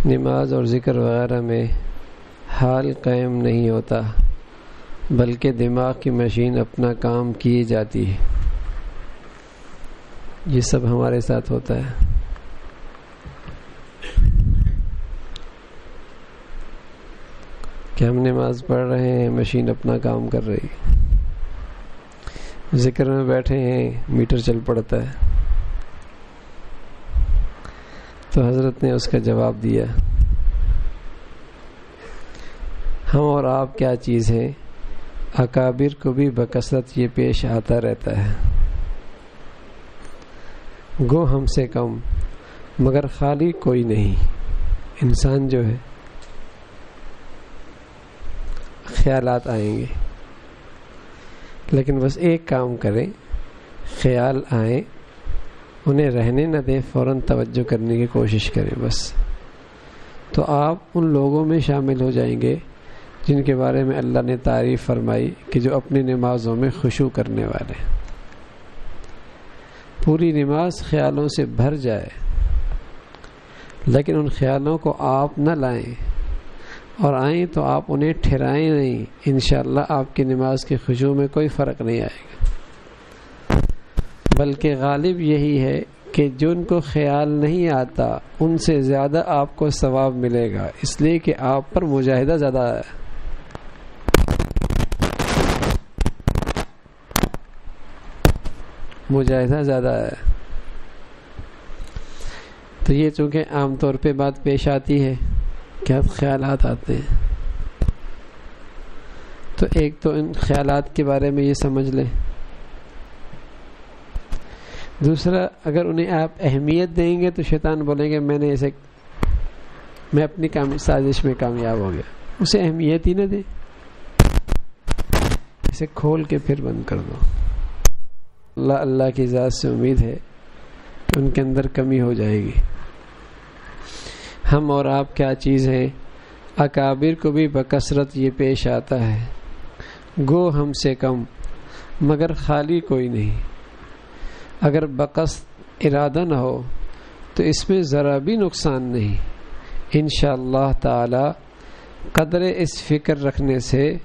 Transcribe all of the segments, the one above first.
نماز اور ذکر وغیرہ میں حال قائم نہیں ہوتا بلکہ دماغ کی مشین اپنا کام کی جاتی ہے۔ یہ سب ہمارے ساتھ ہوتا ہے۔ کہ ہم نماز پڑھ رہے ہیں، مشین اپنا کام کر رہی، ذکر میں بیٹھے ہیں، میٹر چل پڑتا ہے۔ تو حضرت نے اس کا جواب دیا، ہم اور آپ کیا چیز ہیں؟ اکابر کو بھی بکثرت یہ پیش آتا رہتا ہے، گو ہم سے کم مگر خالی کوئی نہیں۔ انسان جو ہے خیالات آئیں گے، لیکن بس ایک کام کریں، خیال آئیں انہیں رہنے نہ دیں، فوراً توجہ کرنے کی کوشش کریں بس، تو آپ ان لوگوں میں شامل ہو جائیں گے جن کے بارے میں اللہ نے تعریف فرمائی کہ جو اپنی نمازوں میں خشوع کرنے والے۔ پوری نماز خیالوں سے بھر جائے لیکن ان خیالوں کو آپ نہ لائیں، اور آئیں تو آپ انہیں ٹھہرائیں نہیں، انشاءاللہ آپ کی نماز کی خشوع میں کوئی فرق نہیں آئے گا۔ بلکہ غالب یہی ہے کہ جن کو خیال نہیں آتا ان سے زیادہ آپ کو ثواب ملے گا، اس لیے کہ آپ پر مجاہدہ زیادہ ہے۔ مجاہدہ زیادہ ہے، تو یہ چونکہ عام طور پہ بات پیش آتی ہے کہ خیالات آتے ہیں، تو ایک تو ان خیالات کے بارے میں یہ سمجھ لیں، دوسرا اگر انہیں آپ اہمیت دیں گے تو شیطان بولیں گے میں اپنی سازش میں کامیاب ہو گیا، اسے اہمیت ہی نہ دیں، اسے کھول کے پھر بند کر دو۔ اللہ کی ذات سے امید ہے کہ ان کے اندر کمی ہو جائے گی۔ ہم اور آپ کیا چیز ہیں؟ اکابر کو بھی بکثرت یہ پیش آتا ہے، گو ہم سے کم مگر خالی کوئی نہیں۔ اگر بقصد ارادہ نہ ہو تو اس میں ذرا بھی نقصان نہیں، انشاءاللہ تعالی قدر اس فکر رکھنے سے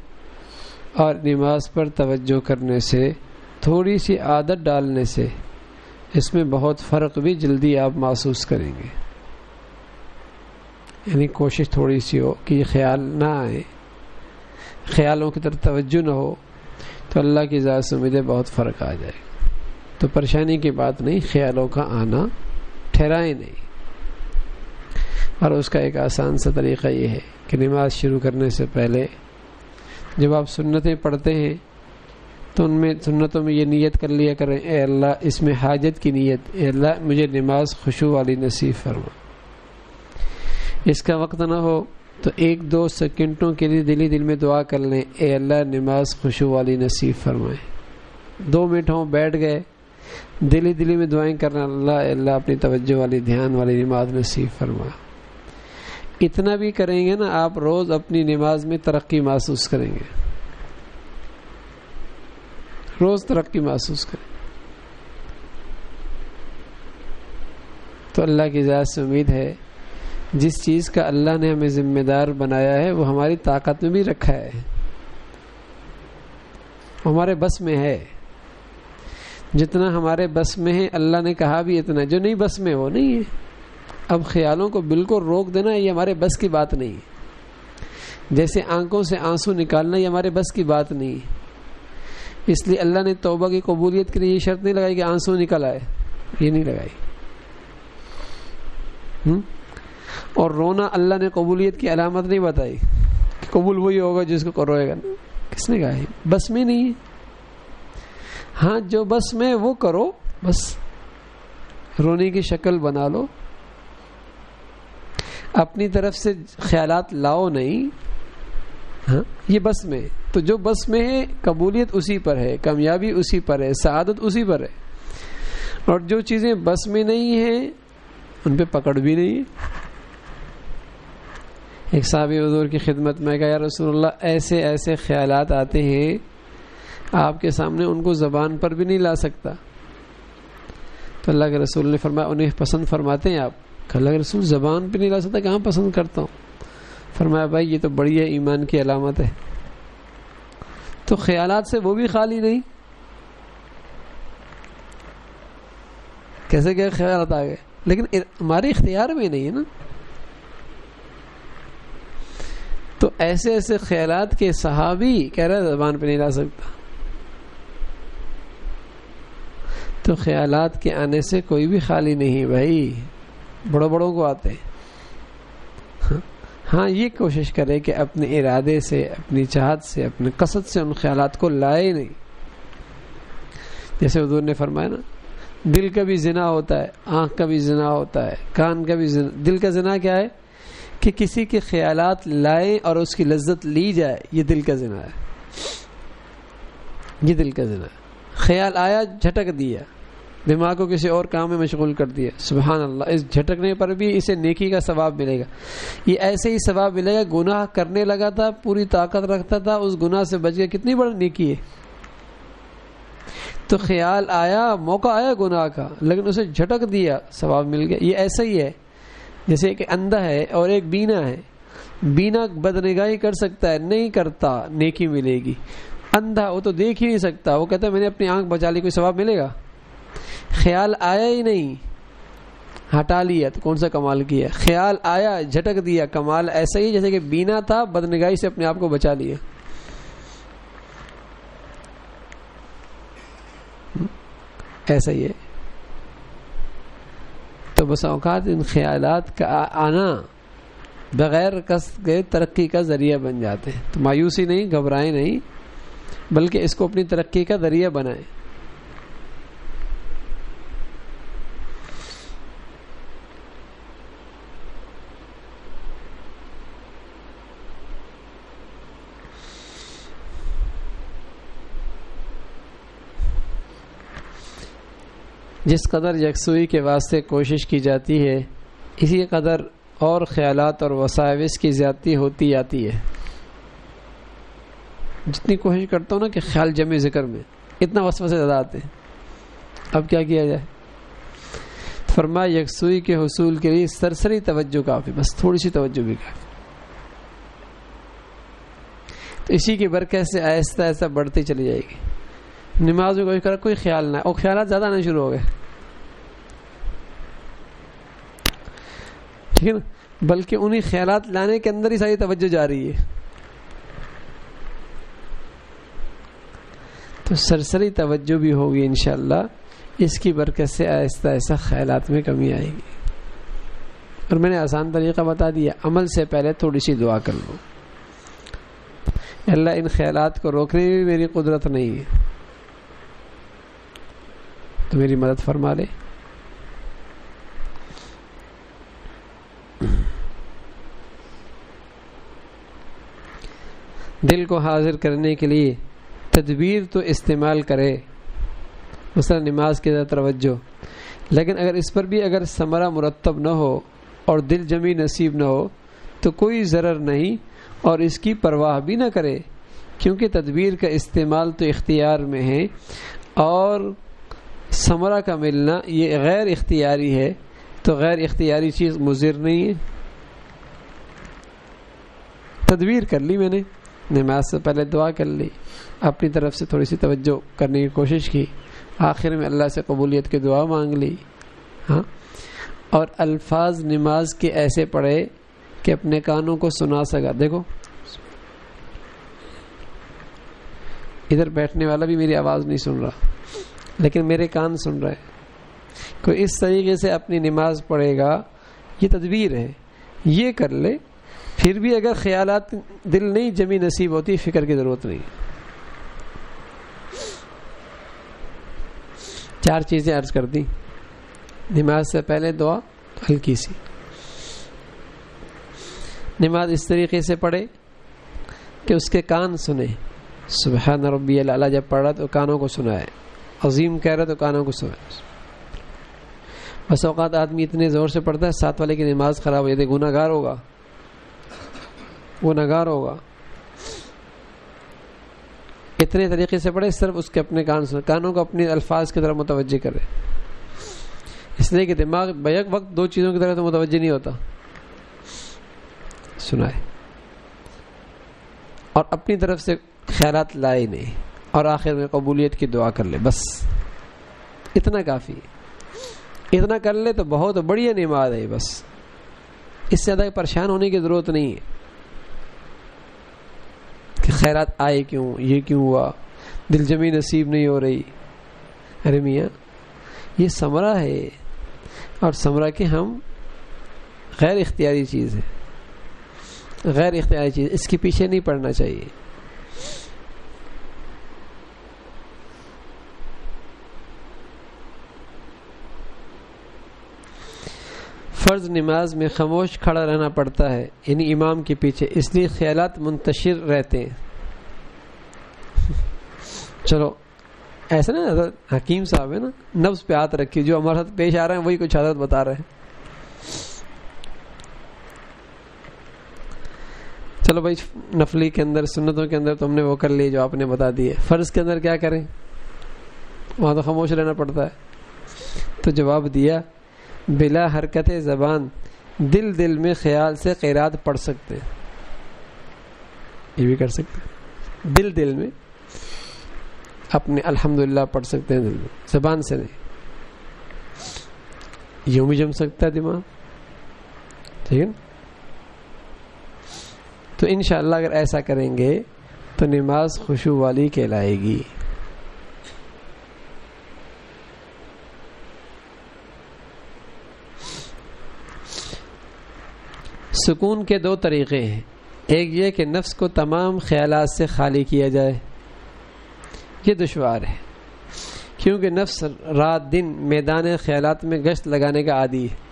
اور نماز پر توجہ کرنے سے، تھوڑی سی عادت ڈالنے سے اس میں بہت فرق بھی جلدی آپ محسوس کریں گے۔ یعنی کوشش تھوڑی سی ہو کہ یہ خیال نہ آئے، خیالوں کی طرف توجہ نہ ہو، تو اللہ کی ذات سے امید ہے بہت فرق آ جائے گا۔ تو پریشانی کی بات نہیں، خیالوں کا آنا ٹھہرائیں نہیں۔ اور اس کا ایک آسان سا طریقہ یہ ہے کہ نماز شروع کرنے سے پہلے جب آپ سنتیں پڑھتے ہیں تو ان میں سنتوں میں یہ نیت کر لیا کریں، اے اللہ، اس میں حاجت کی نیت، اے اللہ مجھے نماز خشوع والی نصیب فرما۔ اس کا وقت نہ ہو تو 1-2 سیکنڈوں کے لیے دل میں دعا کر لیں، اے اللہ نماز خشوع والی نصیب فرمائے۔ 2 منٹ ہوں بیٹھ گئے، دلی میں دعائیں کرنا، اللہ اپنی توجہ والی، دھیان والی نماز نصیب فرما۔ اتنا بھی کریں گے نا آپ، روز اپنی نماز میں ترقی محسوس کریں گے، روز ترقی محسوس کریں۔ تو اللہ کی ذات سے امید ہے جس چیز کا اللہ نے ہمیں ذمہ دار بنایا ہے وہ ہماری طاقت میں بھی رکھا ہے، ہمارے بس میں ہے۔ جتنا ہمارے بس میں ہے اللہ نے کہا بھی اتنا، جو نہیں بس میں وہ نہیں ہے۔ اب خیالوں کو بالکل روک دینا یہ ہمارے بس کی بات نہیں ہے، جیسے آنکھوں سے آنسو نکالنا یہ ہمارے بس کی بات نہیں ہے۔ اس لیے اللہ نے توبہ کی قبولیت کے لیے یہ شرط نہیں لگائی کہ آنسو نکل آئے، یہ نہیں لگائی۔ اور رونا اللہ نے قبولیت کی علامت نہیں بتائی، قبول وہی ہوگا جس کو روئے گا، کس نے کہا ہے؟ بس میں نہیں ہے۔ ہاں جو بس میں وہ کرو، بس رونے کی شکل بنا لو، اپنی طرف سے خیالات لاؤ نہیں۔ ہاں یہ بس میں، تو جو بس میں ہے قبولیت اسی پر ہے، کامیابی اسی پر ہے، سعادت اسی پر ہے۔ اور جو چیزیں بس میں نہیں ہیں ان پہ پکڑ بھی نہیں ہے۔ ایک صحابی حضور کی خدمت میں کہا، یا رسول اللہ ایسے ایسے خیالات آتے ہیں آپ کے سامنے ان کو زبان پر بھی نہیں لا سکتا۔ تو اللہ کے رسول نے فرمایا، انہیں پسند فرماتے ہیں آپ؟ اللہ کے رسول زبان پہ نہیں لا سکتا، کہاں پسند کرتا ہوں؟ فرمایا بھائی یہ تو بڑی ہے، ایمان کی علامت ہے. تو خیالات سے وہ بھی خالی نہیں. کیسے کہ خیالات آ گئے لیکن ہمارے اختیار میں نہیں ہے نا. تو ایسے ایسے خیالات کے صحابی کہہ رہے زبان پہ نہیں لا سکتا. تو خیالات کے آنے سے کوئی بھی خالی نہیں بھائی، بڑوں بڑوں کو آتے ہیں. ہاں یہ کوشش کرے کہ اپنے ارادے سے، اپنی چاہت سے، اپنے قصد سے ان خیالات کو لائے نہیں. جیسے حضور نے فرمایا نا، دل کا بھی زنا ہوتا ہے، آنکھ کا بھی زنا ہوتا ہے، کان کا بھی زنا. دل کا زنا کیا ہے؟ کہ کسی کے خیالات لائیں اور اس کی لذت لی جائے، یہ دل کا زنا ہے. یہ دل کا زنا ہے. خیال آیا، جھٹک دیا، دماغ کو کسی اور کام میں مشغول کر دیا. سبحان اللہ، اس جھٹکنے پر بھی اسے نیکی کا ثواب ملے گا. یہ ایسے ہی ثواب ملے گا. گناہ کرنے لگا تھا، پوری طاقت رکھتا تھا، اس گناہ سے بچ گیا، کتنی بڑی نیکی ہے. تو خیال آیا، موقع آیا گناہ کا، لیکن اسے جھٹک دیا، ثواب مل گیا. یہ ایسا ہی ہے جیسے ایک اندھا ہے اور ایک بینا ہے. بینا بدنگاہی کر سکتا ہے، نہیں کرتا، نیکی ملے گی. اندھا وہ تو دیکھ ہی نہیں سکتا، وہ کہتا ہے میں نے اپنی آنکھ بچا لی، کوئی ثواب ملے گا؟ خیال آیا ہی نہیں، ہٹا لیا تو کون سا کمال کیا. خیال آیا، جھٹک دیا، کمال. ایسا ہی جیسے کہ بینا تھا، بدنگاہی سے اپنے آپ کو بچا لیا. ایسا ہی ہے. تو بس اوقات ان خیالات کا آنا بغیر قصد کے ترقی کا ذریعہ بن جاتے ہیں. تو مایوسی نہیں، گھبرائیں نہیں، بلکہ اس کو اپنی ترقی کا ذریعہ بنائیں. جس قدر یکسوئی کے واسطے کوشش کی جاتی ہے، اسی قدر اور خیالات اور وساوس کی زیادتی ہوتی جاتی ہے. جتنی کوشش کرتا ہوں نا کہ خیال جمع ذکر میں، اتنا وسوسے زیادہ آتے ہیں. اب کیا کیا جائے؟ فرمایا یکسوئی کے حصول کے لیے سرسری توجہ کافی، بس تھوڑی سی توجہ بھی کافی. تو اسی کی برکت سے آہستہ آہستہ بڑھتی چلی جائے گی. نماز میں کوئی خیال نہ، اور خیالات زیادہ آنا شروع ہو گئے، ٹھیک ہے نا، بلکہ انہی خیالات لانے کے اندر ہی ساری توجہ جا رہی ہے. تو سرسری توجہ بھی ہوگی انشاءاللہ. اس کی برکت سے آہستہ آہستہ خیالات میں کمی آئے گی. اور میں نے آسان طریقہ بتا دیا، عمل سے پہلے تھوڑی سی دعا کر لو، اللہ ان خیالات کو روکنے میں بھی میری قدرت نہیں ہے، تو میری مدد فرما لے. دل کو حاضر کرنے کے لیے تدبیر تو استعمال کرے، مثلا نماز کی طرف توجہ، لیکن اگر اس پر بھی اگر ثمرہ مرتب نہ ہو اور دل جمی نصیب نہ ہو تو کوئی ضرر نہیں، اور اس کی پرواہ بھی نہ کرے، کیونکہ تدبیر کا استعمال تو اختیار میں ہے اور ثمرہ کا ملنا یہ غیر اختیاری ہے. تو غیر اختیاری چیز مضر نہیں ہے. تدبیر کر لی میں نے، نماز سے پہلے دعا کر لی، اپنی طرف سے تھوڑی سی توجہ کرنے کی کوشش کی، آخر میں اللہ سے قبولیت کی دعا مانگ لی. ہاں، اور الفاظ نماز کے ایسے پڑھے کہ اپنے کانوں کو سنا سکا. دیکھو ادھر بیٹھنے والا بھی میری آواز نہیں سن رہا، لیکن میرے کان سن رہے. کوئی اس طریقے سے اپنی نماز پڑھے گا، یہ تدبیر ہے. یہ کر لے، پھر بھی اگر خیالات دل نہیں جمی نصیب ہوتی، فکر کی ضرورت نہیں. 4 چیزیں عرض کر دی. نماز سے پہلے دعا ہلکی سی، نماز اس طریقے سے پڑھے کہ اس کے کان سنے. سبحان ربی الاعلی جب پڑھ رہا تو کانوں کو سنائے، عظیم کہہ رہا تو کانوں کو سنائے. بس اوقات آدمی اتنے زور سے پڑھتا ہے ساتھ والے کی نماز خراب ہو جاتی، گناہگار ہوگا، گناہگار ہوگا. اتنے طریقے سے پڑھے، صرف اس کے اپنے کان سنے، کانوں کو اپنے الفاظ کی طرف متوجہ کرے. اس لیے کہ دماغ بیک وقت دو چیزوں کی طرف تو متوجہ نہیں ہوتا. سنائے اور اپنی طرف سے خیرات لائے نہیں اور آخر میں قبولیت کی دعا کر لے، بس اتنا کافی. اتنا کر لے تو بہت بڑی نعمت ہے. بس اس سے زیادہ پریشان ہونے کی ضرورت نہیں ہے کہ خیرات آئے کیوں، یہ کیوں ہوا، دل جمی نصیب نہیں ہو رہی. ارے میاں یہ ثمرہ ہے، اور ثمرہ کے ہم غیر اختیاری چیز ہے، غیر اختیاری چیز، اس کے پیچھے نہیں پڑنا چاہیے. فرض نماز میں خاموش کھڑا رہنا پڑتا ہے، یعنی امام کے پیچھے، اس لیے خیالات منتشر رہتے ہیں. چلو ایسا نا، حکیم صاحب ہے نا، نفس پہ ہاتھ رکھیے، جو ہمارے ساتھ پیش آ رہے ہیں وہی کچھ حضرت بتا رہے ہیں. چلو بھائی، نفلی کے اندر، سنتوں کے اندر تو ہم نے وہ کر لی جو آپ نے بتا دی ہے. فرض کے اندر کیا کریں؟ وہاں تو خاموش رہنا پڑتا ہے. تو جواب دیا، بلا حرکت زبان دل دل میں خیال سے قرات پڑھ سکتے ہیں. یہ بھی کر سکتے ہیں، دل دل میں اپنے الحمدللہ پڑھ سکتے ہیں، دل میں، زبان سے نہیں. یوں بھی جم سکتا ہے دماغ، ٹھیک ہے نا. تو انشاءاللہ اگر ایسا کریں گے تو نماز خشوع والی کہلائے گی. سکون کے دو طریقے ہیں. ایک یہ کہ نفس کو تمام خیالات سے خالی کیا جائے. یہ دشوار ہے کیونکہ نفس رات دن میدان خیالات میں گشت لگانے کا عادی ہے.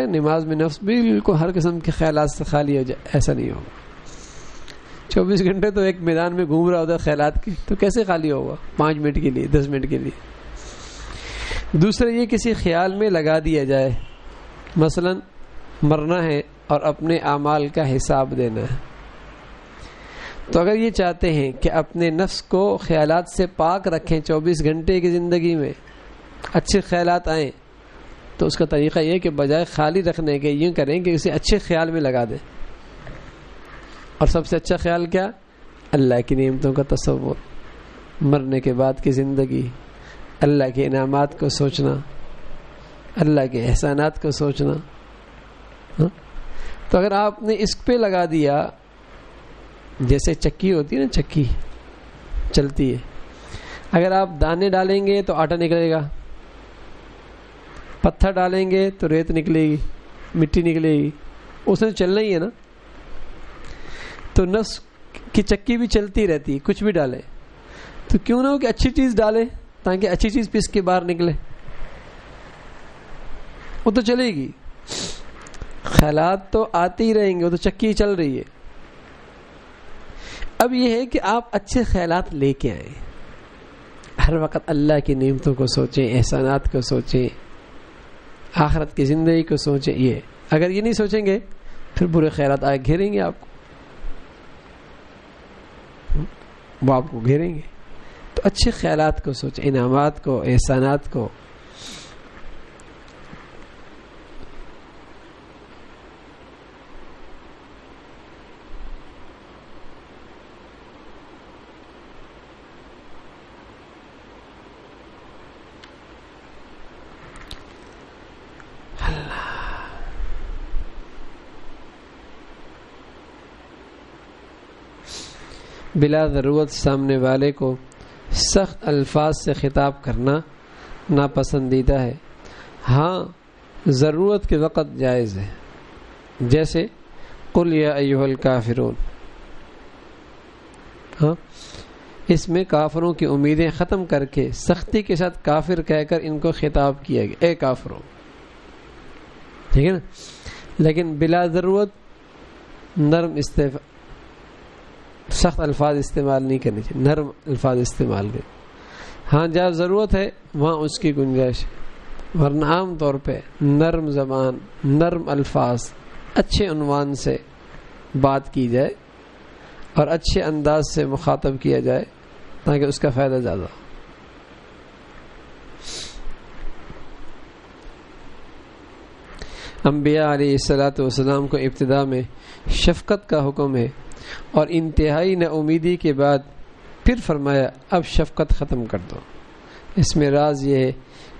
نماز میں نفس بالکل ہر قسم کے خیالات سے خالی ہو جائے، ایسا نہیں ہوگا. 24 گھنٹے تو ایک میدان میں گھوم رہا ہوتا خیالات کے، تو کیسے خالی ہوگا 5 منٹ کے لیے، 10 منٹ کے لیے. دوسرا یہ کسی خیال میں لگا دیا جائے، مثلا مرنا ہے اور اپنے اعمال کا حساب دینا ہے. تو اگر یہ چاہتے ہیں کہ اپنے نفس کو خیالات سے پاک رکھیں 24 گھنٹے کی زندگی میں، اچھے خیالات آئیں، تو اس کا طریقہ یہ کہ بجائے خالی رکھنے کے یوں کریں کہ اسے اچھے خیال میں لگا دیں. اور سب سے اچھا خیال کیا؟ اللہ کی نعمتوں کا تصور، مرنے کے بعد کی زندگی، اللہ کے انعامات کو سوچنا، اللہ کے احسانات کو سوچنا. تو اگر آپ نے اس پہ لگا دیا، جیسے چکی ہوتی ہے نا، چکی چلتی ہے، اگر آپ دانے ڈالیں گے تو آٹا نکلے گا، پتھر ڈالیں گے تو ریت نکلے گی، مٹی نکلے گی، اس نے چلنا ہی ہے نا. تو نفس کی چکی بھی چلتی رہتی ہے، کچھ بھی ڈالے تو کیوں نہ ہو کہ اچھی چیز ڈالے تاکہ اچھی چیز پس کے باہر نکلے، وہ تو چلے گی. خیالات تو آتے ہی رہیں گے، وہ تو چکی چل رہی ہے. اب یہ ہے کہ آپ اچھے خیالات لے کے آئیں، ہر وقت اللہ کی نعمتوں کو سوچیں، احسانات کو سوچیں، آخرت کی زندگی کو سوچیں. یہ اگر یہ نہیں سوچیں گے پھر برے خیالات آئے گھیریں گے آپ کو، وہ آپ کو گھیریں گے. تو اچھے خیالات کو سوچیں، انعامات کو، احسانات کو. بلا ضرورت سامنے والے کو سخت الفاظ سے خطاب کرنا ناپسندیدہ ہے. ہاں ضرورت کے وقت جائز ہے، جیسے قل یا ایھا الکافرون. ہاں اس میں کافروں کی امیدیں ختم کر کے سختی کے ساتھ کافر کہہ کر ان کو خطاب کیا گیا، اے کافروں، ٹھیک ہے نا. لیکن بلا ضرورت نرم سخت الفاظ استعمال نہیں کرنے چاہیے، نرم الفاظ استعمال کریں. ہاں جہاں ضرورت ہے وہاں اس کی گنجائش، ورنہ عام طور پہ نرم زبان، نرم الفاظ، اچھے عنوان سے بات کی جائے اور اچھے انداز سے مخاطب کیا جائے تاکہ اس کا فائدہ زیادہ ہو. انبیاء علیہ الصلوۃ والسلام کو ابتدا میں شفقت کا حکم ہے اور انتہائی نا امیدی کے بعد پھر فرمایا اب شفقت ختم کر دو۔ اس میں راز یہ ہے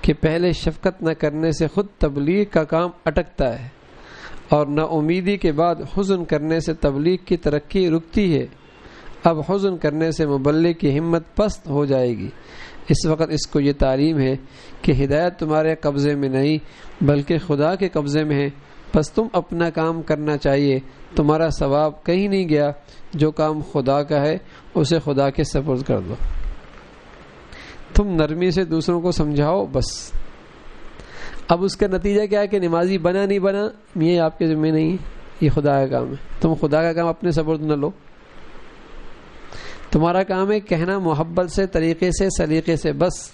کہ پہلے شفقت نہ کرنے سے خود تبلیغ کا کام اٹکتا ہے اور نا امیدی کے بعد حزن کرنے سے تبلیغ کی ترقی رکتی ہے۔ اب حزن کرنے سے مبلغ کی ہمت پست ہو جائے گی۔ اس وقت اس کو یہ تعلیم ہے کہ ہدایت تمہارے قبضے میں نہیں بلکہ خدا کے قبضے میں ہے، بس تم اپنا کام کرنا چاہیے، تمہارا ثواب کہیں نہیں گیا، جو کام خدا کا ہے اسے خدا کے سپرد کر دو۔ تم نرمی سے دوسروں کو سمجھاؤ بس۔ اب اس کا نتیجہ کیا ہے کہ نمازی بنا نہیں بنا یہ آپ کے ذمہ نہیں ہے، یہ خدا کا کام ہے۔ تم خدا کا کام اپنے سپرد نہ لو، تمہارا کام ہے کہنا محبت سے، طریقے سے، سلیقے سے، بس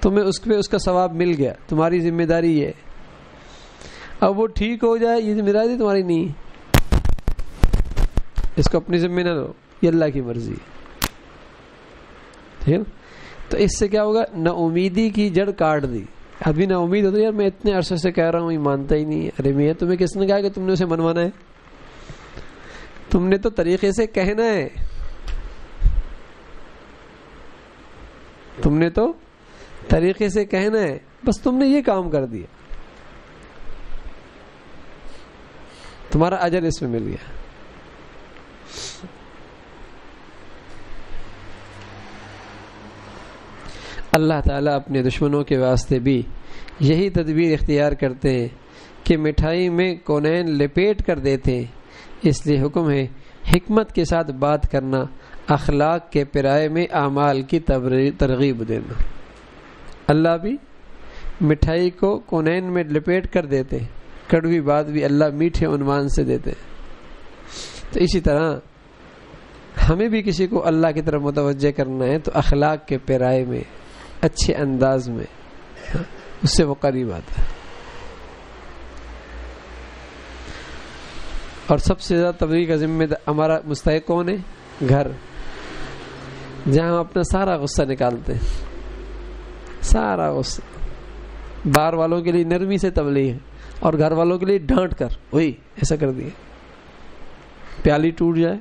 تمہیں اس پہ اس کا ثواب مل گیا، تمہاری ذمہ داری ہے۔ اب وہ ٹھیک ہو جائے یہ ذمہ داری تمہاری نہیں ہے، اس کو اپنی ذمہ نہ لو، یہ اللہ کی مرضی ہے۔ ٹھیک ہے؟ تو اس سے کیا ہوگا؟ نا امیدی کی جڑ کاٹ دی۔ ابھی نا امید ہوتا ہے یار میں اتنے عرصے سے کہہ رہا ہوں یہ مانتا ہی نہیں ہے۔ ارے میاں تمہیں کس نے کہا کہ تم نے اسے منوانا ہے؟ تم نے تو طریقے سے کہنا ہے، تم نے تو طریقے سے کہنا ہے، بس تم نے یہ کام کر دیا، تمہارا اجر اس میں مل گیا۔ اللہ تعالیٰ اپنے دشمنوں کے واسطے بھی یہی تدبیر اختیار کرتے ہیں کہ مٹھائی میں کونین لپیٹ کر دیتے ہیں، اس لیے حکم ہے حکمت کے ساتھ بات کرنا، اخلاق کے پرائے میں اعمال کی ترغیب دینا۔ اللہ بھی مٹھائی کو کونین میں لپیٹ کر دیتے ہیں، کڑوی بات بھی اللہ میٹھے عنوان سے دیتے ہیں۔ تو اسی طرح ہمیں بھی کسی کو اللہ کی طرف متوجہ کرنا ہے تو اخلاق کے پیرائے میں، اچھے انداز میں، اس سے وہ قریب آتا ہے۔ اور سب سے زیادہ تبلیغ کا ذمہ ہمارا مستحق کون ہے؟ گھر، جہاں ہم اپنا سارا غصہ نکالتے ہیں، سارا غصہ۔ باہر والوں کے لیے نرمی سے تبلیغ ہے اور گھر والوں کے لیے ڈانٹ کر، وہی ایسا کر دیا، پیالی ٹوٹ جائے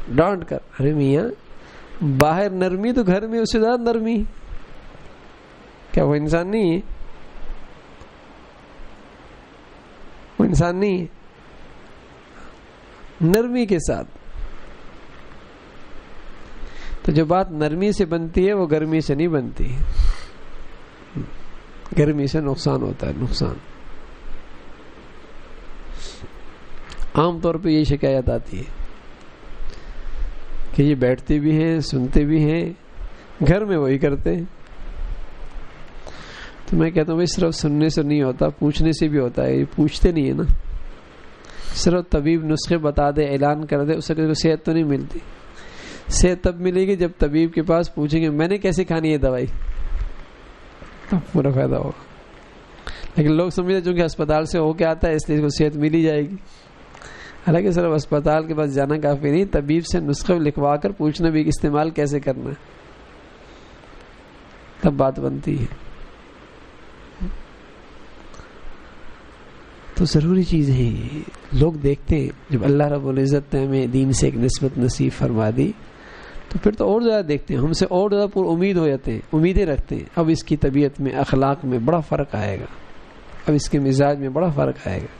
ڈانٹ کر، ارے میاں باہر نرمی تو گھر میں اس سے زیادہ نرمی، کیا وہ انسان نہیں ہے؟ وہ انسان نہیں ہے؟ نرمی کے ساتھ تو جو بات نرمی سے بنتی ہے وہ گرمی سے نہیں بنتی، گرمی سے نقصان ہوتا ہے، نقصان۔ عام طور پہ یہ شکایت آتی ہے کہ یہ بیٹھتے بھی ہیں، سنتے بھی ہیں، گھر میں وہی کرتے ہیں۔ تو میں کہتا ہوں صرف سننے سے نہیں ہوتا، پوچھنے سے بھی ہوتا ہے۔ یہ پوچھتے نہیں ہے نا، صرف طبیب نسخے بتا دے، اعلان کر دے، اس سے صحت تو نہیں ملتی۔ صحت تب ملے گی جب طبیب کے پاس پوچھیں گے میں نے کیسے کھانی ہے دوائی، تب پورا فائدہ ہوگا۔ لیکن لوگ سمجھتے چونکہ اسپتال سے ہو کے آتا ہے اس لیے اس کو صحت مل ہی جائے گی، حالانکہ صرف اسپتال کے پاس جانا کافی نہیں، طبیب سے نسخے لکھوا کر پوچھنا بھی استعمال کیسے کرنا ہے، تب بات بنتی ہے۔ تو ضروری چیز ہے، لوگ دیکھتے ہیں جب اللہ رب العزت نے ہمیں دین سے ایک نسبت نصیب فرما دی تو پھر تو اور زیادہ دیکھتے ہیں، ہم سے اور زیادہ پر امید ہو جاتے ہیں، امیدیں رکھتے ہیں۔ اب اس کی طبیعت میں، اخلاق میں بڑا فرق آئے گا، اب اس کے مزاج میں بڑا فرق آئے گا۔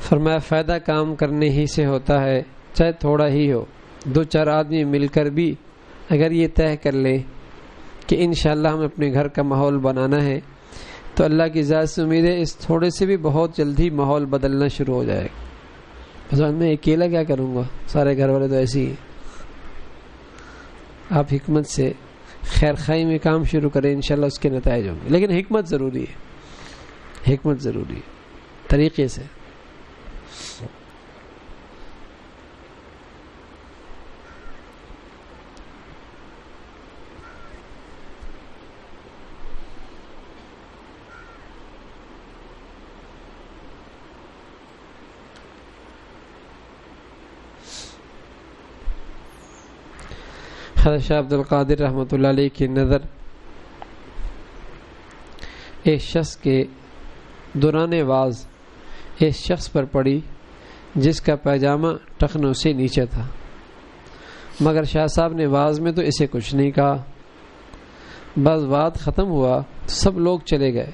فرمایا فائدہ کام کرنے ہی سے ہوتا ہے، چاہے تھوڑا ہی ہو۔ دو چار آدمی مل کر بھی اگر یہ طے کر لے کہ انشاءاللہ ہمیں اپنے گھر کا ماحول بنانا ہے تو اللہ کی ذات سے امید ہے اس تھوڑے سے بھی بہت جلدی ماحول بدلنا شروع ہو جائے گا۔ بس میں اکیلا کیا کروں گا، سارے گھر والے تو ایسے ہی ہیں۔ آپ حکمت سے خیر خواہی میں کام شروع کریں، انشاءاللہ اس کے نتائج ہوں گے، لیکن حکمت ضروری ہے، حکمت ضروری ہے، طریقے سے۔ حضرت شاہ عبد القادر رحمۃ اللہ علیہ کی نظر ایک شخص کے دوران واز ایک شخص پر پڑی جس کا پیجامہ ٹخنوں سے نیچے تھا، مگر شاہ صاحب نے واز میں تو اسے کچھ نہیں کہا۔ بس بات ختم ہوا تو سب لوگ چلے گئے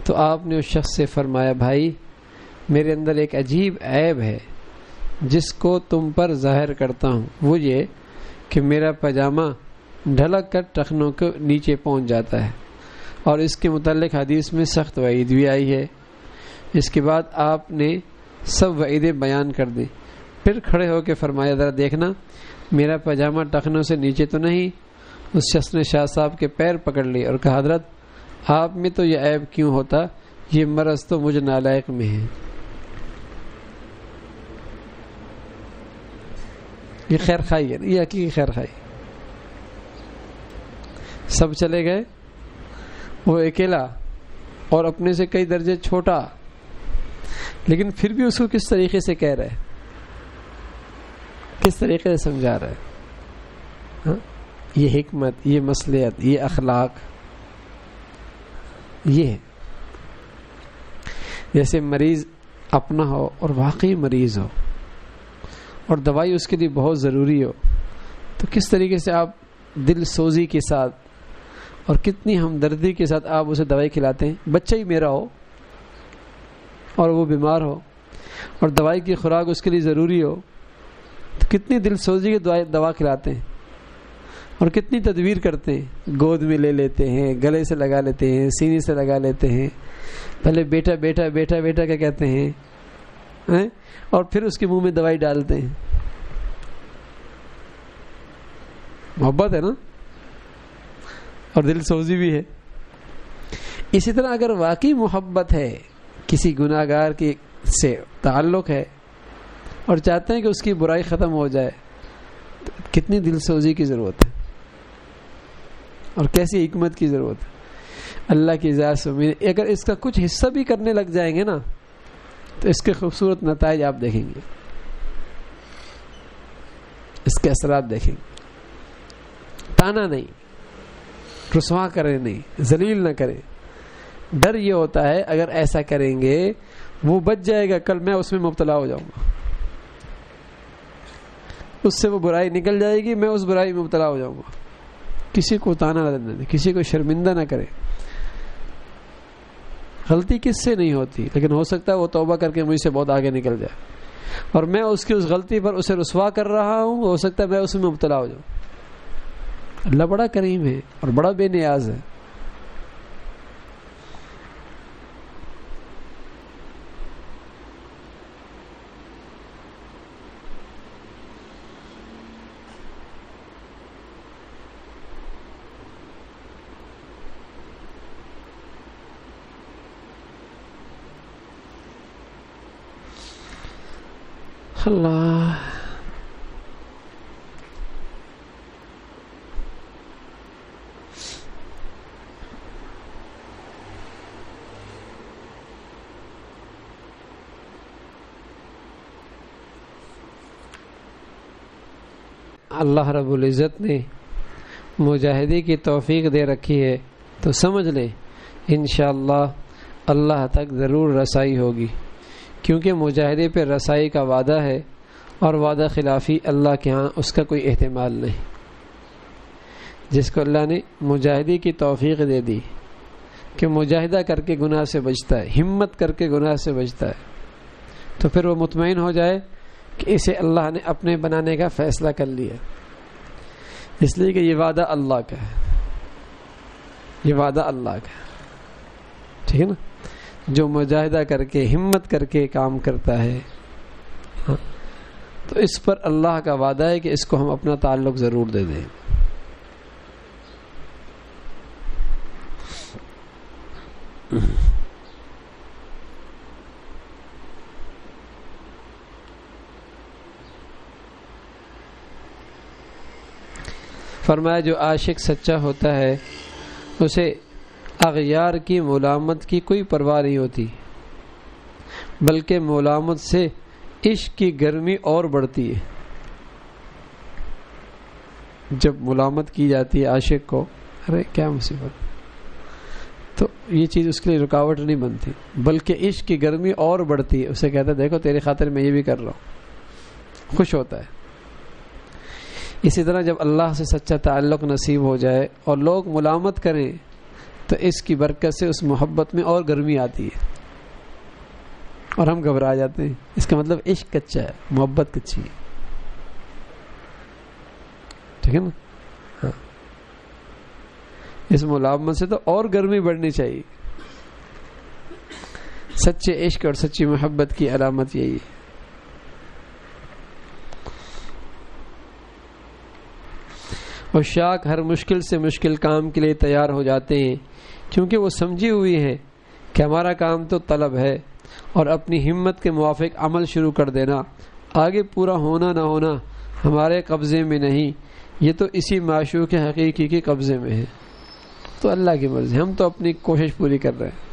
تو آپ نے اس شخص سے فرمایا، بھائی میرے اندر ایک عجیب عیب ہے جس کو تم پر ظاہر کرتا ہوں، وہ یہ کہ میرا پاجامہ ڈھلک کر ٹخنوں کے نیچے پہنچ جاتا ہے، اور اس کے متعلق حدیث میں سخت وعید بھی آئی ہے۔ اس کے بعد آپ نے سب وعیدیں بیان کر دی، پھر کھڑے ہو کے فرمایا، ذرا دیکھنا میرا پاجامہ ٹخنوں سے نیچے تو نہیں۔ اس شخص نے شاہ صاحب کے پیر پکڑ لیے اور کہا، حضرت آپ میں تو یہ عیب کیوں ہوتا، یہ مرض تو مجھ نالائق میں ہے۔ یہ خیر خائی ہے، یہ حقیقی خیر خائی۔ سب چلے گئے، وہ اکیلا اور اپنے سے کئی درجے چھوٹا، لیکن پھر بھی اس کو کس طریقے سے کہہ رہے، کس طریقے سے سمجھا رہے۔ ہاں؟ یہ حکمت، یہ مصلحت، یہ اخلاق، یہ ہے۔ جیسے مریض اپنا ہو اور واقعی مریض ہو اور دوائی اس کے لیے بہت ضروری ہو، تو کس طریقے سے آپ دل سوزی کے ساتھ اور کتنی ہمدردی کے ساتھ آپ اسے دوائی کھلاتے ہیں۔ بچہ ہی میرا ہو اور وہ بیمار ہو اور دوائی کی خوراک اس کے لیے ضروری ہو، تو کتنی دل سوزی کی دوا کھلاتے ہیں اور کتنی تدبیر کرتے ہیں۔ گود میں لے لیتے ہیں، گلے سے لگا لیتے ہیں، سینے سے لگا لیتے ہیں، پہلے بیٹا بیٹا بیٹا بیٹا کیا کہتے ہیں، اور پھر اس کے منہ میں دوائی ڈالتے ہیں۔ محبت ہے نا، اور دل سوزی بھی ہے۔ اسی طرح اگر واقعی محبت ہے، کسی گناہ گار کی سے تعلق ہے اور چاہتے ہیں کہ اس کی برائی ختم ہو جائے، تو کتنی دل سوزی کی ضرورت ہے اور کیسی حکمت کی ضرورت ہے۔ اللہ کی ذات سے امید، اگر اس کا کچھ حصہ بھی کرنے لگ جائیں گے نا، تو اس کے خوبصورت نتائج آپ دیکھیں گے، اس کے اثرات دیکھیں گے۔ تانا نہیں، رسوا کرے نہیں، ذلیل نہ کرے۔ ڈر یہ ہوتا ہے اگر ایسا کریں گے وہ بچ جائے گا، کل میں اس میں مبتلا ہو جاؤں گا، اس سے وہ برائی نکل جائے گی، میں اس برائی میں مبتلا ہو جاؤں گا۔ کسی کو تانا نہ دے، کسی کو شرمندہ نہ کرے۔ غلطی کس سے نہیں ہوتی، لیکن ہو سکتا ہے وہ توبہ کر کے مجھ سے بہت آگے نکل جائے، اور میں اس کی اس غلطی پر اسے رسوا کر رہا ہوں، ہو سکتا ہے میں اس میں مبتلا ہو جاؤں۔ اللہ بڑا کریم ہے اور بڑا بے نیاز ہے۔ اللہ اللہ رب العزت نے مجاہدے کی توفیق دے رکھی ہے تو سمجھ لیں انشاءاللہ اللہ تک ضرور رسائی ہوگی، کیونکہ مجاہدے پہ رسائی کا وعدہ ہے، اور وعدہ خلافی اللہ کے ہاں اس کا کوئی احتمال نہیں۔ جس کو اللہ نے مجاہدے کی توفیق دے دی کہ مجاہدہ کر کے گناہ سے بچتا ہے، ہمت کر کے گناہ سے بچتا ہے، تو پھر وہ مطمئن ہو جائے کہ اسے اللہ نے اپنے بنانے کا فیصلہ کر لیا، اس لیے کہ یہ وعدہ اللہ کا ہے، یہ وعدہ اللہ کا ہے، ٹھیک ہے نا۔ جو مجاہدہ کر کے ہمت کر کے کام کرتا ہے، تو اس پر اللہ کا وعدہ ہے کہ اس کو ہم اپنا تعلق ضرور دے دیں۔ فرمایا جو عاشق سچا ہوتا ہے اسے اغیار کی ملامت کی کوئی پرواہ نہیں ہوتی، بلکہ ملامت سے عشق کی گرمی اور بڑھتی ہے۔ جب ملامت کی جاتی ہے عاشق کو، ارے کیا مصیبت، تو یہ چیز اس کے لیے رکاوٹ نہیں بنتی، بلکہ عشق کی گرمی اور بڑھتی ہے. اسے کہتا ہے دیکھو تیری خاطر میں یہ بھی کر رہا ہوں، خوش ہوتا ہے. اسی طرح جب اللہ سے سچا تعلق نصیب ہو جائے اور لوگ ملامت کریں تو اس کی برکت سے اس محبت میں اور گرمی آتی ہے اور ہم گھبرا جاتے ہیں. اس کا مطلب عشق کچا ہے، محبت کچی ہے. ٹھیک ہے نا؟ ہاں. اس ملامت سے تو اور گرمی بڑھنی چاہیے. سچے عشق اور سچی محبت کی علامت یہی ہے. اور شاک ہر مشکل سے مشکل کام کے لیے تیار ہو جاتے ہیں، کیونکہ وہ سمجھی ہوئی ہیں کہ ہمارا کام تو طلب ہے اور اپنی ہمت کے موافق عمل شروع کر دینا، آگے پورا ہونا نہ ہونا ہمارے قبضے میں نہیں، یہ تو اسی معشوق حقیقی کے قبضے میں ہے. تو اللہ کی مرضی، ہم تو اپنی کوشش پوری کر رہے ہیں.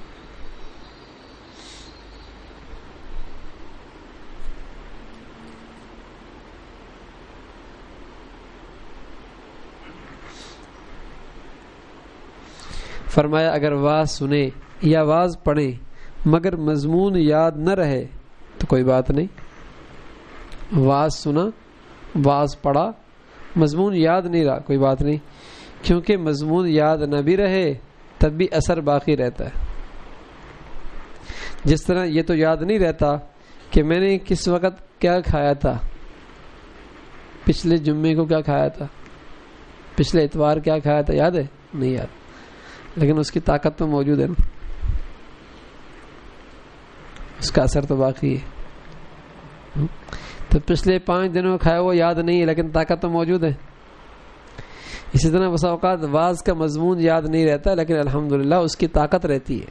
فرمایا اگر واز سنے یا واز پڑھیں مگر مضمون یاد نہ رہے تو کوئی بات نہیں. واز سنا، واز پڑھا، مضمون یاد نہیں رہا، کوئی بات نہیں، کیونکہ مضمون یاد نہ بھی رہے تب بھی اثر باقی رہتا ہے. جس طرح یہ تو یاد نہیں رہتا کہ میں نے کس وقت کیا کھایا تھا، پچھلے جمعے کو کیا کھایا تھا، پچھلے اتوار کیا کھایا تھا، یاد ہے؟ نہیں یاد، لیکن اس کی طاقت تو موجود ہے نا، اس کا اثر تو باقی ہے. تو پچھلے 5 دنوں کھایا وہ یاد نہیں ہے لیکن طاقت تو موجود ہے. اسی طرح بسا اوقات واز کا مضمون یاد نہیں رہتا لیکن الحمدللہ اس کی طاقت رہتی ہے،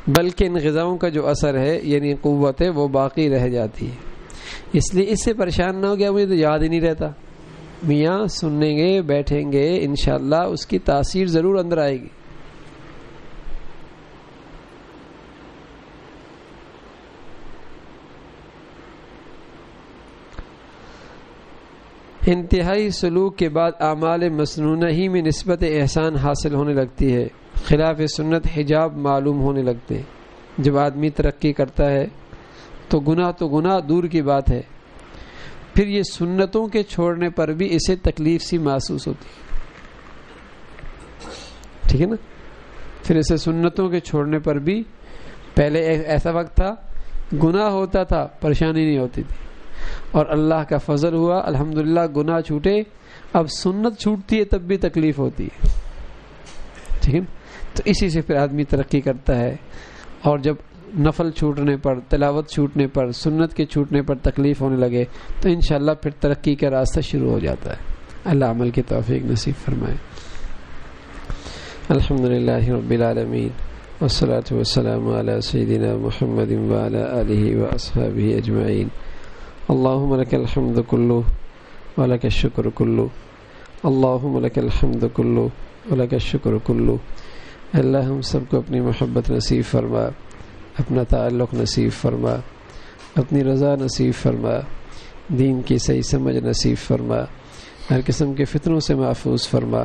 بلکہ ان غذاؤں کا جو اثر ہے یعنی قوت ہے وہ باقی رہ جاتی ہے. اس لیے اس سے پریشان نہ ہو گیا مجھے تو یاد ہی نہیں رہتا. میاں سنیں گے، بیٹھیں گے، انشاءاللہ اس کی تاثیر ضرور اندر آئے گی. انتہائی سلوک کے بعد اعمال مسنونہ ہی میں نسبت احسان حاصل ہونے لگتی ہے، خلاف سنت حجاب معلوم ہونے لگتے ہیں. جب آدمی ترقی کرتا ہے تو گناہ دور کی بات ہے، پھر یہ سنتوں کے چھوڑنے پر بھی اسے تکلیف سی محسوس ہوتی ہے. ٹھیک ہے نا؟ پھر اسے سنتوں کے چھوڑنے پر بھی، پہلے ایسا وقت تھا گناہ ہوتا تھا پریشانی نہیں ہوتی تھی، اور اللہ کا فضل ہوا الحمدللہ گناہ چھوٹے، اب سنت چھوٹتی ہے تب بھی تکلیف ہوتی ہے. ٹھیک ہے نا؟ تو اسی سے پھر آدمی ترقی کرتا ہے، اور جب نفل چھوٹنے پر، تلاوت چھوٹنے پر، سنت کے چھوٹنے پر تکلیف ہونے لگے تو انشاءاللہ پھر ترقی کا راستہ شروع ہو جاتا ہے. اللہ عمل کی توفیق نصیب فرمائے. الحمدللہ رب العالمین والصلاة والسلام علی سیدنا محمد وعلی آلہ واصحابہ اجمعین. اللہم لک الحمد کلہ ولک الشکر کلہ، اللہم لک الحمد کلہ ولک الشکر کلہ. اللہ ہم سب کو اپنی محبت نصیب فرما، اپنا تعلق نصیب فرما، اپنی رضا نصیب فرما، دین کی صحیح سمجھ نصیب فرما، ہر قسم کے فتنوں سے محفوظ فرما.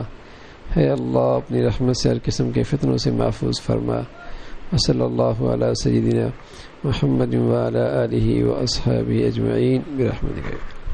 اے اللہ اپنی رحمت سے ہر قسم کے فتنوں سے محفوظ فرما. وصلی اللہ علی سیدنا محمد وعلی آلہ واصحابہ اجمعین برحمتک.